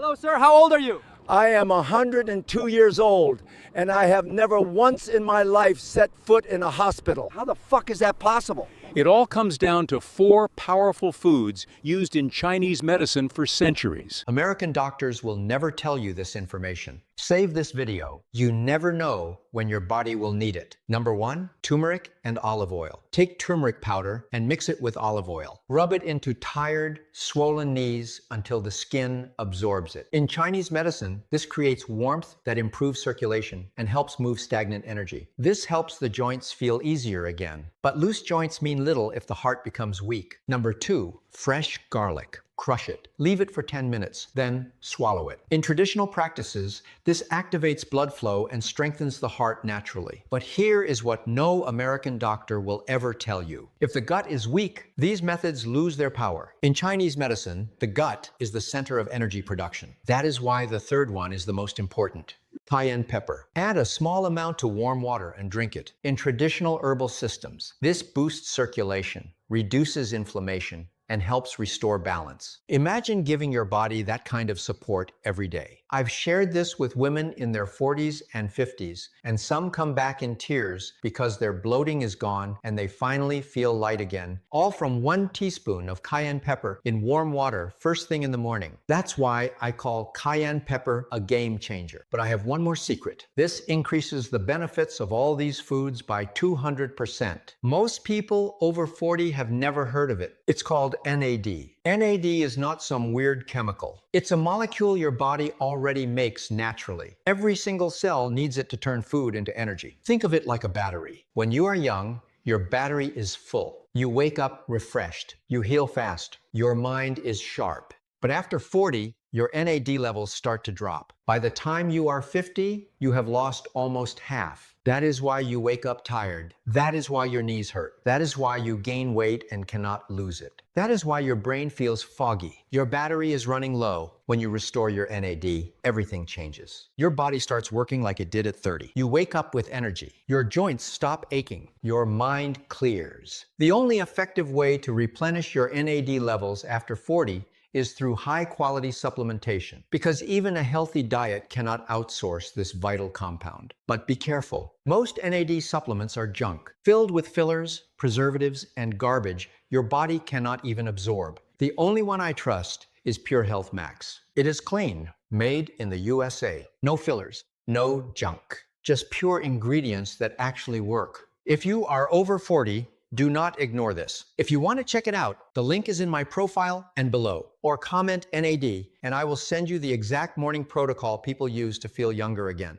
Hello, sir. How old are you? I am 102 years old, and I have never once in my life set foot in a hospital. How the fuck is that possible? It all comes down to 4 powerful foods used in Chinese medicine for centuries. American doctors will never tell you this information. Save this video. You never know when your body will need it. Number 1, turmeric and olive oil. Take turmeric powder and mix it with olive oil. Rub it into tired, swollen knees until the skin absorbs it. In Chinese medicine, this creates warmth that improves circulation and helps move stagnant energy. This helps the joints feel easier again. But loose joints mean little if the heart becomes weak. Number 2, fresh garlic. Crush it. Leave it for 10 minutes, then swallow it. In traditional practices, this activates blood flow and strengthens the heart naturally. But here is what no American doctor will ever tell you. If the gut is weak, these methods lose their power. In Chinese medicine, the gut is the center of energy production. That is why the third one is the most important. Cayenne pepper. Add a small amount to warm water and drink it. In traditional herbal systems, this boosts circulation, reduces inflammation, and helps restore balance. Imagine giving your body that kind of support every day. I've shared this with women in their 40s and 50s, and some come back in tears because their bloating is gone and they finally feel light again, all from 1 teaspoon of cayenne pepper in warm water first thing in the morning. That's why I call cayenne pepper a game changer. But I have one more secret. This increases the benefits of all these foods by 200%. Most people over 40 have never heard of it. It's called NAD. NAD is not some weird chemical. It's a molecule your body already makes naturally. Every single cell needs it to turn food into energy. Think of it like a battery. When you are young, your battery is full. You wake up refreshed. You heal fast. Your mind is sharp. But after 40, your NAD levels start to drop. By the time you are 50, you have lost almost half. That is why you wake up tired. That is why your knees hurt. That is why you gain weight and cannot lose it. That is why your brain feels foggy. Your battery is running low. When you restore your NAD, everything changes. Your body starts working like it did at 30. You wake up with energy. Your joints stop aching. Your mind clears. The only effective way to replenish your NAD levels after 40 is through high-quality supplementation, because even a healthy diet cannot outsource this vital compound. But be careful. Most NAD supplements are junk, filled with fillers, preservatives, and garbage your body cannot even absorb. The only one I trust is Pure Health Max. It is clean, made in the USA. No fillers, no junk. Just pure ingredients that actually work. If you are over 40, do not ignore this. If you want to check it out, the link is in my profile and below. Or comment NAD, and I will send you the exact morning protocol people use to feel younger again.